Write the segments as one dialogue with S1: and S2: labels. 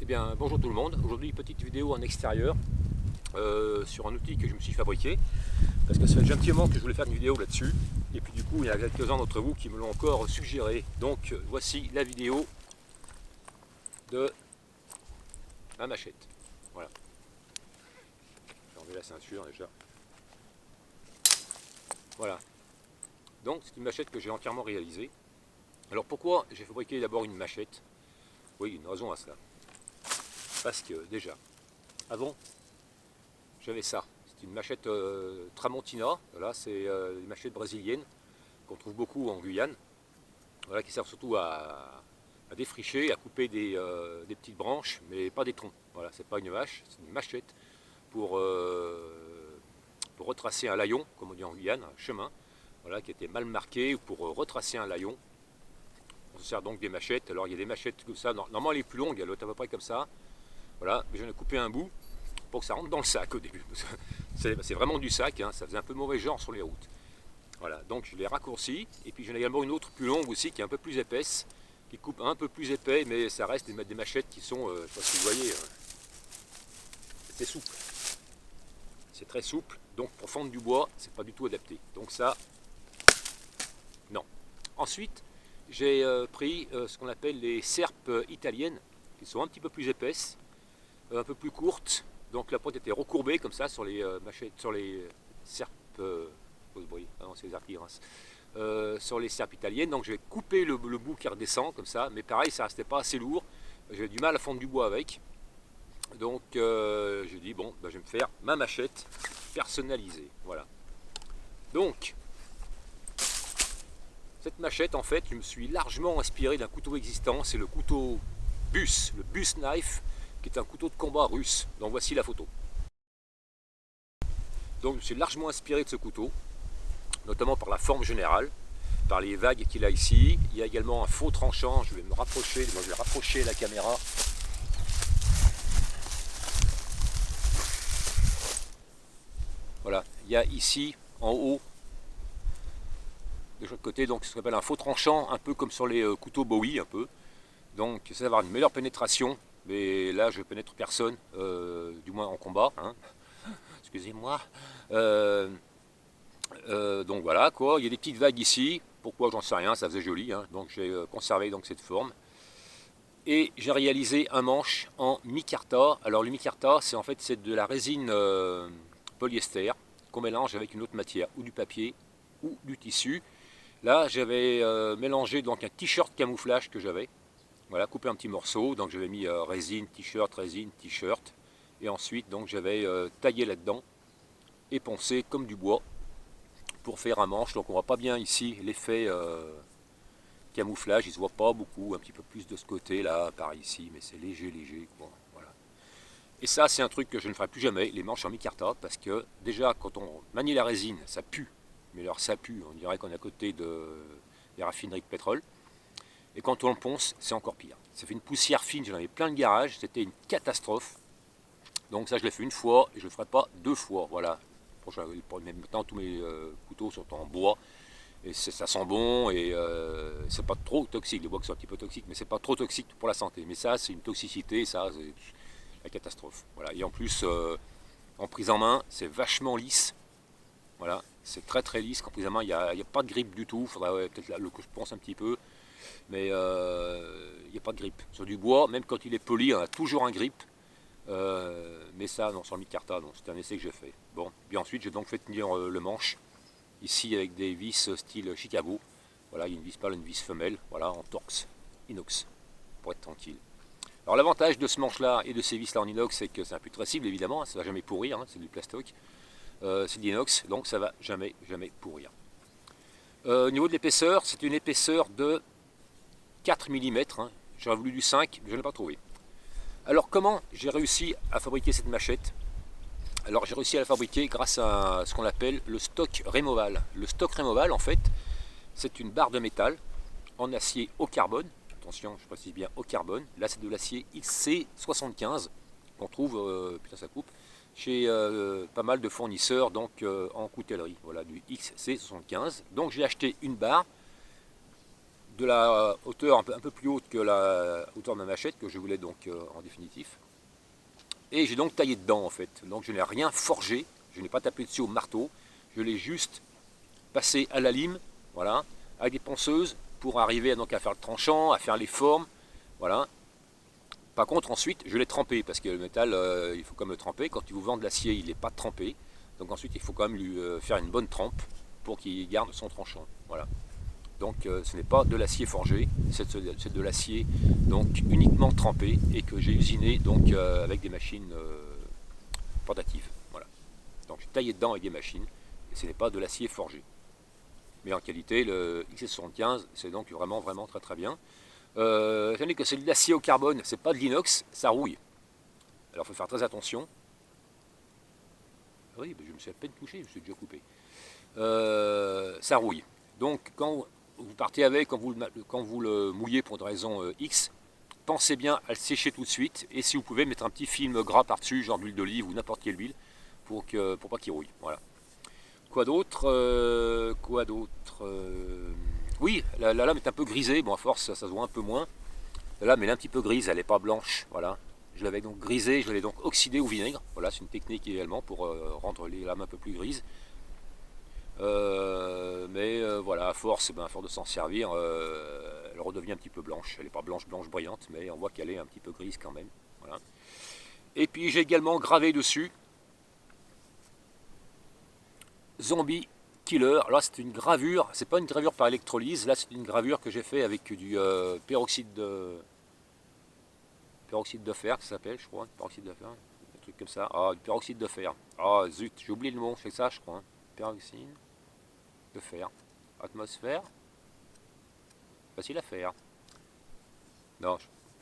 S1: bien, bonjour tout le monde. Aujourd'hui, petite vidéo en extérieur sur un outil que je me suis fabriqué. Parce que ça fait déjà un petit moment que je voulais faire une vidéo là-dessus. Et puis du coup, il y a quelques-uns d'entre vous qui me l'ont encore suggéré. Donc voici la vidéo de ma machette. Voilà. J'ai enlevé la ceinture déjà. Voilà. Donc c'est une machette que j'ai entièrement réalisée. Alors pourquoi j'ai fabriqué d'abord une machette? Oui, il y a une raison à cela. Parce que déjà, avant, j'avais ça. C'est une machette Tramontina. Voilà, c'est une machette brésilienne qu'on trouve beaucoup en Guyane. Voilà, qui sert surtout à défricher, à couper des petites branches, mais pas des troncs. Voilà, c'est pas une hache, c'est une machette pour retracer un layon, comme on dit en Guyane, un chemin, voilà, qui était mal marqué, pour retracer un layon. On se sert donc des machettes. Alors il y a des machettes comme ça, normalement elle est plus longue, elle est à peu près comme ça. Voilà, mais j'en ai coupé un bout pour que ça rentre dans le sac au début. C'est vraiment du sac, hein, ça faisait un peu mauvais genre sur les routes. Voilà, donc je l'ai raccourci, et puis j'en ai également une autre plus longue aussi, qui est un peu plus épaisse, qui coupe un peu plus épais, mais ça reste des machettes qui sont, je ne sais pas si vous voyez, c'est souple. C'est très souple, donc pour fendre du bois, c'est pas du tout adapté. Donc ça, non. Ensuite, j'ai pris ce qu'on appelle les serpes italiennes, qui sont un petit peu plus épaisses, un peu plus courtes. Donc la pointe était recourbée comme ça sur les machettes, sur les serpes. C'est les arcs sur les serpes italiennes. Donc j'ai coupé le bout qui redescend comme ça, mais pareil, ça restait pas assez lourd. J'ai du mal à fondre du bois avec. Donc j'ai dit bon, je vais me faire ma machette personnalisée. Voilà. Donc cette machette, en fait, je me suis largement inspiré d'un couteau existant. C'est le couteau Bus, le Bus Knife, qui est un couteau de combat russe. Donc voici la photo. Donc je me suis largement inspiré de ce couteau, notamment par la forme générale, par les vagues qu'il a ici. Il y a également un faux tranchant. Je vais me rapprocher, je vais rapprocher la caméra. Voilà, il y a ici en haut de chaque côté donc ce qu'on appelle un faux tranchant, un peu comme sur les couteaux Bowie un peu. Donc ça va avoir une meilleure pénétration, mais là je pénètre personne, du moins en combat, hein. Excusez-moi. Donc voilà quoi, il y a des petites vagues ici, pourquoi j'en sais rien, ça faisait joli, hein. Donc j'ai conservé donc cette forme. Et j'ai réalisé un manche en micarta. Alors le micarta, c'est en fait c'est de la résine polyester qu'on mélange avec une autre matière, ou du papier, ou du tissu. Là j'avais mélangé donc un t-shirt camouflage que j'avais. Voilà, coupé un petit morceau, donc j'avais mis résine, t-shirt, et ensuite donc j'avais taillé là-dedans, et poncé comme du bois, pour faire un manche. Donc on voit pas bien ici l'effet camouflage, il se voit pas beaucoup, un petit peu plus de ce côté là, par ici, mais c'est léger, bon, voilà. Et ça c'est un truc que je ne ferai plus jamais, les manches en micarta, parce que déjà quand on manie la résine, ça pue, mais alors ça pue, on dirait qu'on est à côté des raffineries de pétrole. Et quand on le ponce, c'est encore pire. Ça fait une poussière fine, j'en avais plein le garage, c'était une catastrophe. Donc ça je l'ai fait une fois, et je ne le ferai pas deux fois, voilà. Maintenant tous mes couteaux sont en bois, et ça sent bon, et c'est pas trop toxique. Les bois sont un petit peu toxiques, mais c'est pas trop toxique pour la santé. Mais ça c'est une toxicité, ça c'est la catastrophe. Voilà. Et en plus, en prise en main, c'est vachement lisse. Voilà, c'est très très lisse. En prise en main, il n'y a pas de grippe du tout. Il faudrait peut-être que je pense un petit peu. Mais il n'y a pas de grippe. Sur du bois, même quand il est poli, on a toujours un grip. Mais ça, non, sur le micarta, non, c'est un essai que j'ai fait. Bon, puis ensuite, j'ai donc fait tenir le manche, ici avec des vis style Chicago. Voilà, il y a une vis pâle, une vis femelle, voilà, en torx, inox, pour être tranquille. Alors l'avantage de ce manche-là et de ces vis-là en inox, c'est que c'est un peu tracible, évidemment, ça ne va jamais pourrir, hein, c'est du plastoc. C'est de l'inox, donc ça ne va jamais pourrir. Au niveau de l'épaisseur, c'est une épaisseur de 4 mm, hein. J'aurais voulu du 5, mais je ne l'ai pas trouvé. Alors comment j'ai réussi à fabriquer cette machette? Alors j'ai réussi à la fabriquer grâce à ce qu'on appelle le stock removal. Le stock removal, en fait, c'est une barre de métal en acier au carbone. Attention, je précise bien au carbone. Là c'est de l'acier XC75 qu'on trouve, putain ça coupe, chez pas mal de fournisseurs donc en coutellerie. Voilà, du XC75. Donc j'ai acheté une barre de la hauteur un peu plus haute que la hauteur de ma machette, que je voulais donc en définitif. Et j'ai donc taillé dedans en fait. Donc je n'ai rien forgé, je n'ai pas tapé dessus au marteau, je l'ai juste passé à la lime, voilà, avec des ponceuses pour arriver donc à faire le tranchant, à faire les formes, voilà. Par contre ensuite je l'ai trempé, parce que le métal il faut quand même le tremper. Quand ils vous vendent de l'acier il n'est pas trempé, donc ensuite il faut quand même lui faire une bonne trempe pour qu'il garde son tranchant, voilà. Donc ce n'est pas de l'acier forgé, c'est de l'acier donc uniquement trempé et que j'ai usiné donc avec des machines portatives. Voilà. Donc j'ai taillé dedans avec des machines et ce n'est pas de l'acier forgé. Mais en qualité, le XC75 c'est donc vraiment très très bien. Étant donné que c'est de l'acier au carbone, c'est pas de l'inox, ça rouille. Alors il faut faire très attention. Oui, je me suis à peine touché, je me suis déjà coupé. Ça rouille. Donc quand vous partez avec, quand vous le mouillez pour une raison X, pensez bien à le sécher tout de suite, et si vous pouvez mettre un petit film gras par-dessus, genre d'huile d'olive ou n'importe quelle huile, pour pas qu'il rouille. Voilà. Quoi d'autre Oui, la lame est un peu grisée, bon à force ça se voit un peu moins. La lame elle est un petit peu grise, elle n'est pas blanche, voilà. Je l'avais donc grisée, je l'ai donc oxydée au vinaigre, voilà, c'est une technique également pour rendre les lames un peu plus grises. Voilà, à force de s'en servir, elle redevient un petit peu blanche. Elle n'est pas blanche brillante, mais on voit qu'elle est un petit peu grise quand même. Voilà. Et puis j'ai également gravé dessus Zombie Killer. Là c'est une gravure, c'est pas une gravure par électrolyse, là c'est une gravure que j'ai fait avec du peroxyde de fer, ça s'appelle, je crois, peroxyde de fer, un truc comme ça. Ah, du peroxyde de fer. Ah zut, j'ai oublié le nom, c'est ça je crois. Hein. Peroxyde de fer. Atmosphère. Facile à faire. Non,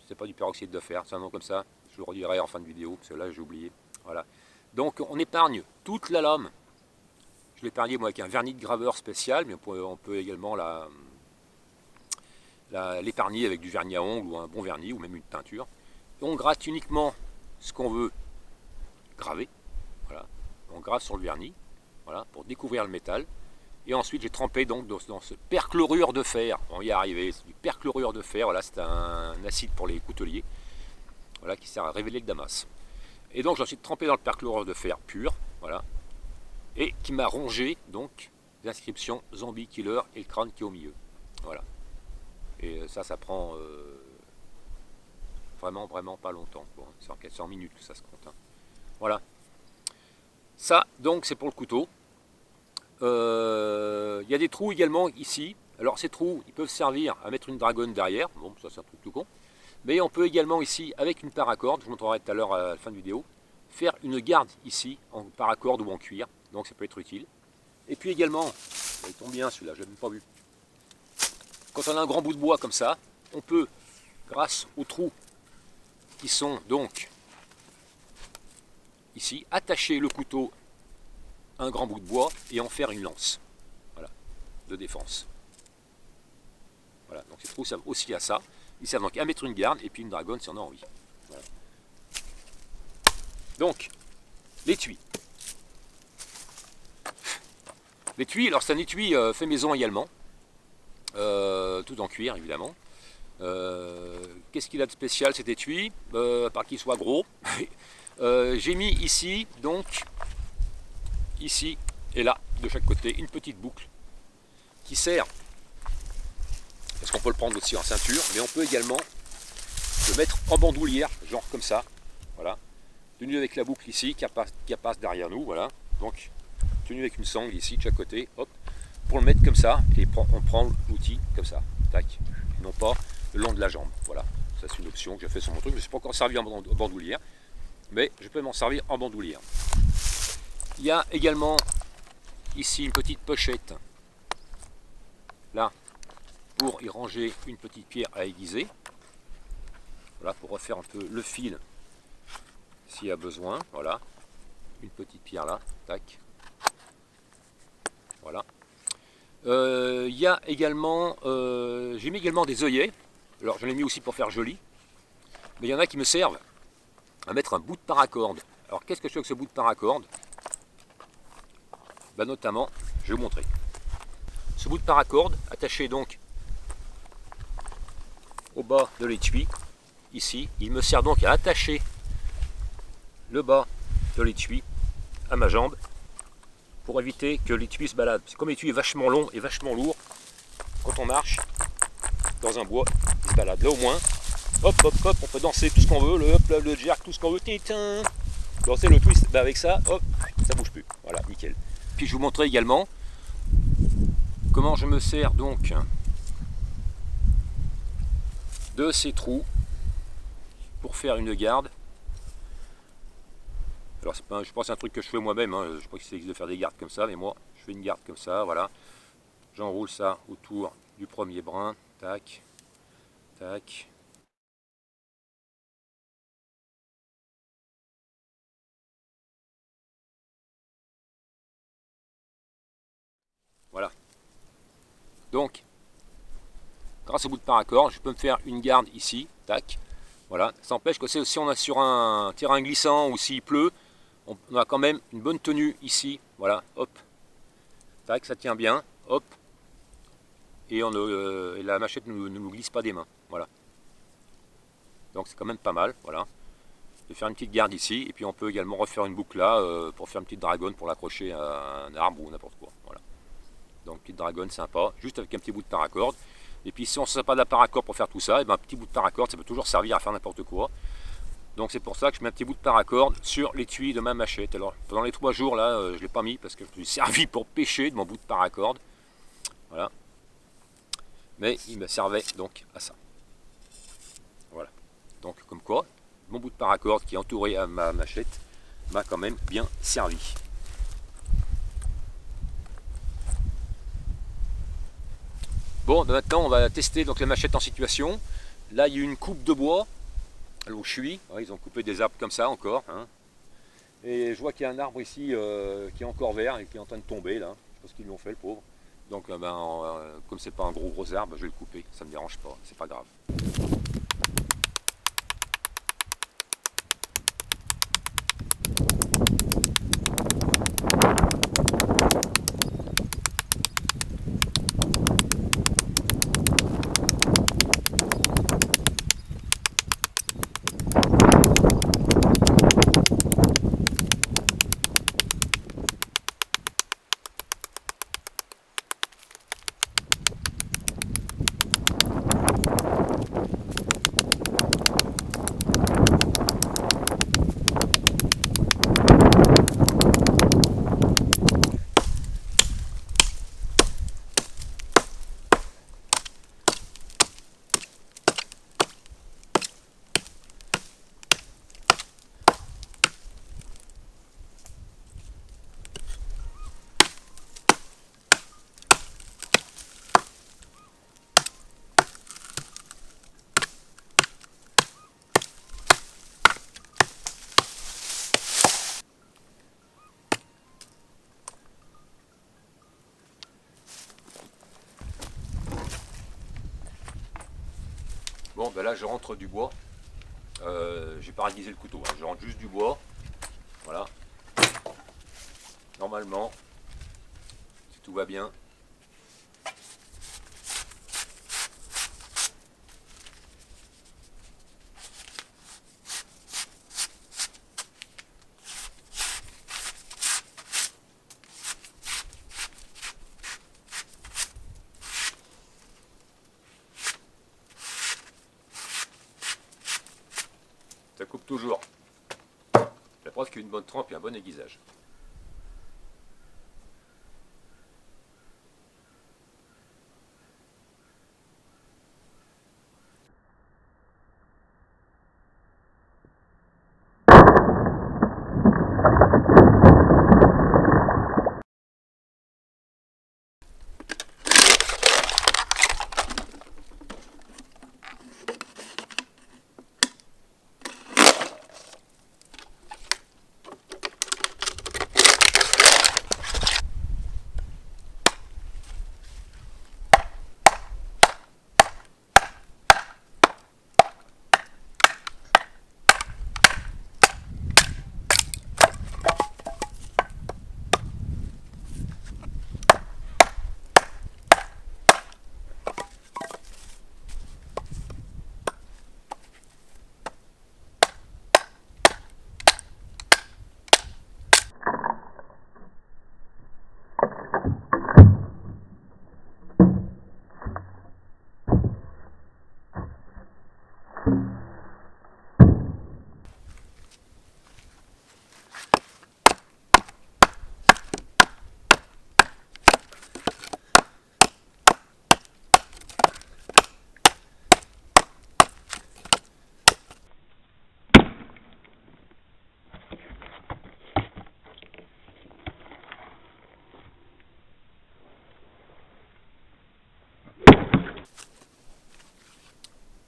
S1: c'est pas du peroxyde de fer, c'est un nom comme ça. Je le redirai en fin de vidéo, parce que là j'ai oublié. Voilà. Donc on épargne toute la lame. Je l'ai épargné moi avec un vernis de graveur spécial, mais on peut également l'épargner avec du vernis à ongles ou un bon vernis, ou même une teinture. Et on gratte uniquement ce qu'on veut graver. Voilà. On grave sur le vernis, voilà, pour découvrir le métal. Et ensuite j'ai trempé donc dans ce perchlorure de fer. On y est arrivé, c'est du perchlorure de fer, voilà, c'est un acide pour les couteliers, voilà, qui sert à révéler le damas. Et donc j'en suis trempé dans le perchlorure de fer pur, voilà, et qui m'a rongé donc l'inscription Zombie Killer et le crâne qui est au milieu. Voilà. Et ça prend vraiment pas longtemps. Bon, c'est en minutes que ça se compte. Hein. Voilà. Ça donc c'est pour le couteau. Il y a des trous également ici. Alors ces trous, ils peuvent servir à mettre une dragonne derrière. Bon, ça c'est un truc tout con. Mais on peut également ici, avec une paracorde, je vous montrerai tout à l'heure à la fin de vidéo, faire une garde ici, en paracorde ou en cuir. Donc ça peut être utile. Et puis également, il tombe bien celui-là, je ne l'ai même pas vu. Quand on a un grand bout de bois comme ça, on peut, grâce aux trous qui sont donc ici, attacher le couteau un grand bout de bois et en faire une lance, voilà, de défense. Voilà, donc ces trous servent aussi à ça. Ils servent donc à mettre une garde et puis une dragonne si on a envie. Voilà. Donc, l'étui. L'étui, alors c'est un étui fait maison également, tout en cuir évidemment. Qu'est-ce qu'il a de spécial cet étui, à part qu'il soit gros. J'ai mis ici donc ici et là, de chaque côté, une petite boucle qui sert, parce qu'on peut le prendre aussi en ceinture, mais on peut également le mettre en bandoulière, genre comme ça, voilà, tenu avec la boucle ici, qui passe derrière nous, voilà, donc tenu avec une sangle ici de chaque côté, hop, pour le mettre comme ça, et on prend l'outil comme ça, tac, et non pas le long de la jambe, voilà, ça c'est une option que j'ai fait sur mon truc, je ne me suis pas encore servi en bandoulière, mais je peux m'en servir en bandoulière. Il y a également ici une petite pochette, là, pour y ranger une petite pierre à aiguiser. Voilà, pour refaire un peu le fil s'il y a besoin. Voilà, une petite pierre là, tac. Voilà. Il y a également, j'ai mis également des œillets. Alors j'en ai mis aussi pour faire joli, mais il y en a qui me servent à mettre un bout de paracorde. Alors qu'est-ce que je fais avec ce bout de paracorde? Notamment, je vais vous montrer. Ce bout de paracorde, attaché donc au bas de l'étui, ici. Il me sert donc à attacher le bas de l'étui à ma jambe pour éviter que l'étui se balade. Comme l'étui est vachement long et vachement lourd, quand on marche dans un bois, il se balade. Là au moins, hop hop hop, on peut danser tout ce qu'on veut, le hop, le jerk, tout ce qu'on veut, danser le twist, bah avec ça, hop, ça bouge plus. Voilà, nickel. Puis je vous montrerai également comment je me sers donc de ces trous pour faire une garde. Alors c'est pas, je pense que c'est un truc que je fais moi-même, hein. Je crois que c'est de faire des gardes comme ça, mais moi je fais une garde comme ça, voilà. J'enroule ça autour du premier brin, tac, tac. Voilà. Donc, grâce au bout de paracord, je peux me faire une garde ici, tac. Voilà, ça empêche que si on est sur un terrain glissant ou s'il pleut, on a quand même une bonne tenue ici, voilà, hop. Tac, ça tient bien, hop. Et, et la machette ne nous glisse pas des mains, voilà. Donc c'est quand même pas mal, voilà. Je vais faire une petite garde ici, et puis on peut également refaire une boucle là, pour faire une petite dragonne pour l'accrocher à un arbre ou n'importe quoi, voilà. Donc petite dragonne sympa, juste avec un petit bout de paracorde. Et puis si on ne sait pas de la paracorde pour faire tout ça, et ben un petit bout de paracorde, ça peut toujours servir à faire n'importe quoi. Donc c'est pour ça que je mets un petit bout de paracorde sur l'étui de ma machette. Alors pendant les 3 jours là, je ne l'ai pas mis parce que je me suis servi pour pêcher de mon bout de paracorde. Voilà. Mais il me servait donc à ça. Voilà. Donc comme quoi, mon bout de paracorde qui est entouré à ma machette m'a quand même bien servi. Bon, maintenant on va tester donc la machette en situation. Là il y a une coupe de bois, là où je suis. Ouais, ils ont coupé des arbres comme ça encore. Hein. Et je vois qu'il y a un arbre ici qui est encore vert et qui est en train de tomber là. Je pense qu'ils l'ont fait le pauvre. Donc comme c'est pas un gros arbre, je vais le couper. Ça ne me dérange pas, c'est pas grave. Bon, ben là je rentre du bois. J'ai pas aiguisé le couteau, hein. Je rentre juste du bois. Voilà. Normalement, si tout va bien. Ça coupe toujours. La preuve qu'il y a une bonne trempe et un bon aiguisage.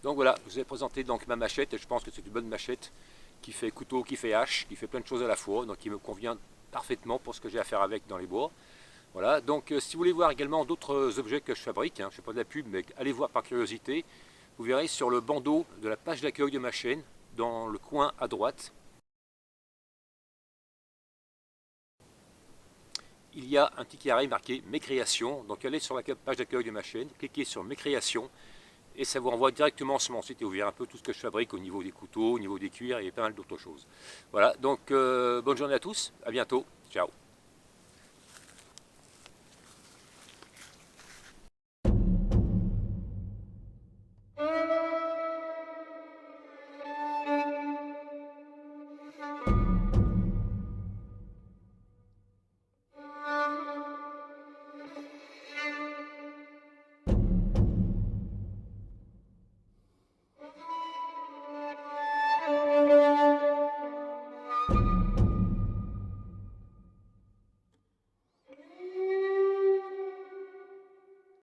S1: Donc voilà, je vous ai présenté donc ma machette, et je pense que c'est une bonne machette qui fait couteau, qui fait hache, qui fait plein de choses à la fois, donc qui me convient parfaitement pour ce que j'ai à faire avec dans les bois. Voilà, donc si vous voulez voir également d'autres objets que je fabrique, hein, je ne fais pas de la pub, mais allez voir par curiosité, vous verrez sur le bandeau de la page d'accueil de ma chaîne, dans le coin à droite, il y a un petit carré marqué Mes créations. Donc allez sur la page d'accueil de ma chaîne, cliquez sur Mes créations, et ça vous renvoie directement sur mon site et vous verrez un peu tout ce que je fabrique au niveau des couteaux, au niveau des cuirs et pas mal d'autres choses. Voilà, donc bonne journée à tous, à bientôt, ciao.